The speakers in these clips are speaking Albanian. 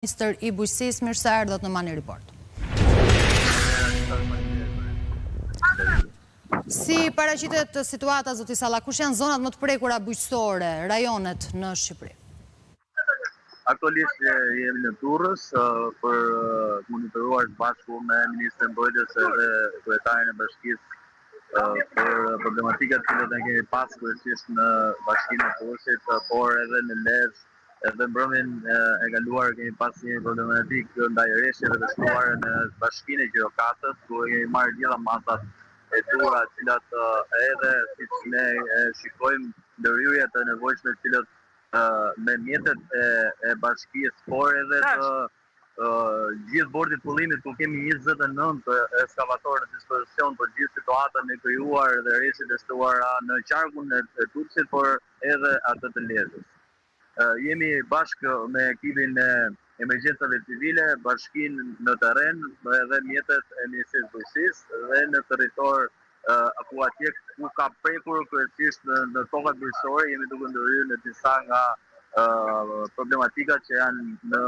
Ministër i Bujqësisë, mirë se erdhët në Mani Report. Si paraqitet situata, zoti Salla, kush janë zonat më të prekura bujqësore, rajonet në Shqipëri? Aktualisht jemi në Durrës për monitoruar bashkë me Ministrin Mbrojtjes dhe kryetarin e bashkisë për problematikat që ne kemi pas kryesisht në bashkinë e Durrësit, por edhe në Lezhë. Edhe mbrëmjen e kaluar kemi pas një problematik ndaj rreshjeve të shtuara në bashkinë e Gjirokastës, ku kemi marrë gjitha masat e tura, të cilat edhe siç ne shikojmë ndërhyrje të nevojshme, të cilat me mjetet e bashkisë, por edhe të gjithë bordi pullimit, ku kemi 29 ekskavatorë në dispozicion për gjithë situatën e krijuar dhe rreshjet e shtuara në qarkun e Durrësit, por edhe atë të Lezhës. Jemi bashkë me ekipin e emergjencave civile, bashkinë në terren dhe mjetet e Ministrisë së Bujqësisë dhe në territor apo atje ku ka prekur kryesisht në tokat bujqësore, jemi duke ndërhyrë në disa nga problematikat që janë në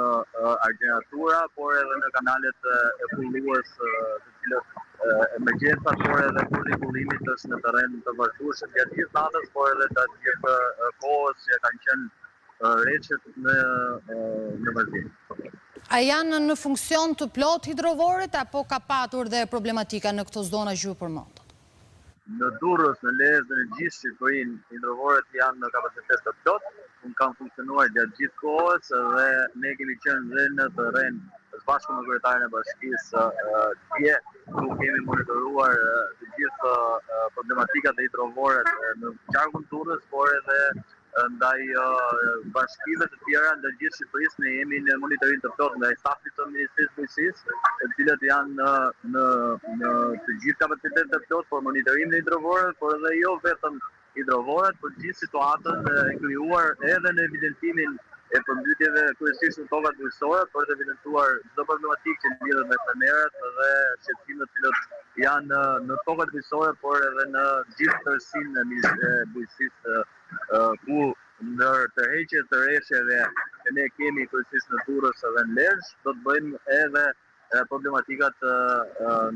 argjenatura, por edhe në kanalet e pullues, të cilët emergjenca, por edhe bordi pullimit është në terren të vazhdueshëm gjatë gjithë natës, por edhe gjatë gjithë kohës që kanë qenë rreshtet në vazhdim. A janë në funksion të plot hidrovorit apo ka patur dhe problematika në këto zona që ju përmendët? Në Durrës, në Lezhë dhe në gjithë Shqipërinë, hidrovoret janë në kapacitet të plot, kanë funksionuar gjatë gjithë kohës dhe ne kemi qenë dhe në terren bashkë me kryetarin e bashkisë dje, ku kemi monitoruar të gjithë problematikat e hidrovoret në qarkun Durrës, por edhe ndaj bashkive të tjera ndaj gjithë Shqipërisë. Ne jemi në monitorim të plot ndaj stafit të Ministrisë së Bujqësisë, të cilët janë në të gjithë kapacitetet të plot për monitorimin e hidrovoret, por edhe jo vetëm hidrovoret, për gjithë situatën e krijuar edhe në evidentimin e përmbytjeve kryesisht në tokat bujqësore, për të evidentuar çdo problematikë që lidhet me femeret dhe shqetësimet të cilët janë në tokat bujqësore, por edhe në gjithë tërësinë e bujqësisë, ku ndër tërheqjes të rreshjeve që ne kemi kryesisht në Durrës dhe në Lezhë, do të bëjmë edhe problematikat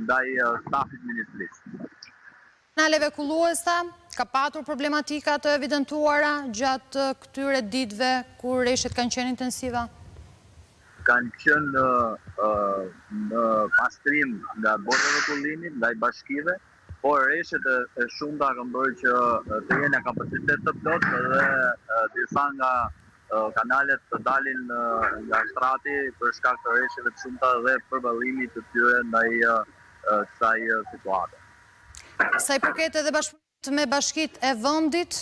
ndaj stafit ministrisë. Kanaleve kulluesa, ka patur problematika të evidentuara gjatë këtyre ditëve kur rreshtet kanë qenë intensiva? Kanë qenë në pastrim nga bordeve pullimit, ndaj bashkive, por rreshtet e shumta kanë bërë që të jenë në kapacitet të plot dhe disa nga kanalet të dalin nga shtrati për shkak të rreshjeve të shumta dhe përballimit të tyre ndaj kësaj situate. Sa i përket edhe bashkëpunimit me bashkitë e vendit?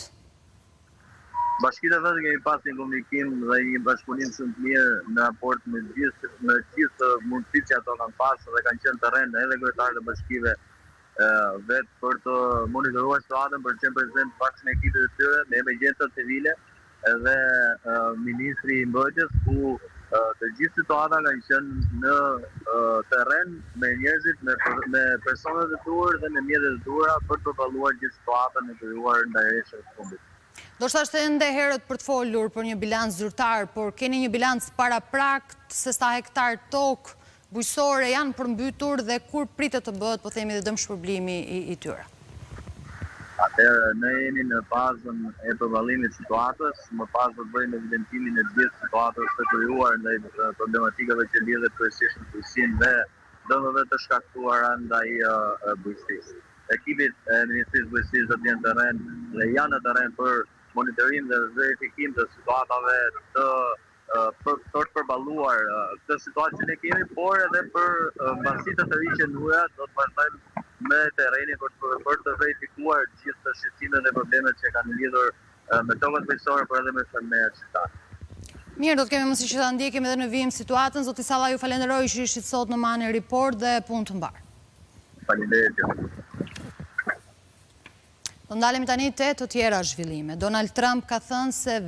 Bashkitë e vendit kemi pas një komunikim dhe një bashkëpunim shumë të mirë në raport me gjithë mundësitë që ato kanë pas dhe kanë qenë terren edhe kryetarët e bashkive vetë për të monitoruar situatën, për të qenë prezent bashkë me ekipet e tyre, me emergjencat civile edhe Ministri i Mbrojtjes, ku të gjithë situata kanë qenë në terren me njerëzit, me personat e duhur dhe me mjetet e duhura për të përballuar gjithë situatën e krijuar ndaj rreshjeve të fundit. Do shta është ende herët për të folur për një bilans zyrtar, por keni një bilans paraprakt se sa hektar tokë bujqësore janë përmbytur dhe kur pritet të bëhet, po themi, dhe dëmshpërblimi i tyre? Atëherë, ne jemi në fazën e përballimit situatës, më pas do të bëjmë evidentimin e gjithë situatës të krijuar ndaj problematikave që lidhet kryesisht me bujqësinë dhe dëmeve të shkaktuara ndaj bujqësisë. Ekipit e Ministrisë së Bujqësisë do të jenë në terren dhe janë në terren për monitorim dhe verifikim të situatave për të përballuar këtë situatë që ne kemi, por edhe për mbasi të rriqen ura, do të vazhdojmë me terrenin për të verifikuar gjithë të shqetësimet dhe problemet që kanë lidhur me tokat bujqësore, por edhe me fermerët shqiptar. Mirë, do të kemi mësi që ta ndjekim edhe në vijim situatën. Zoti Salla, ju falenderoj që ishit sot në Mani Report dhe punë të mbarë. Faleminderit. Do ndalemi tani te të tjera zhvillime. Donald Trump ka thënë se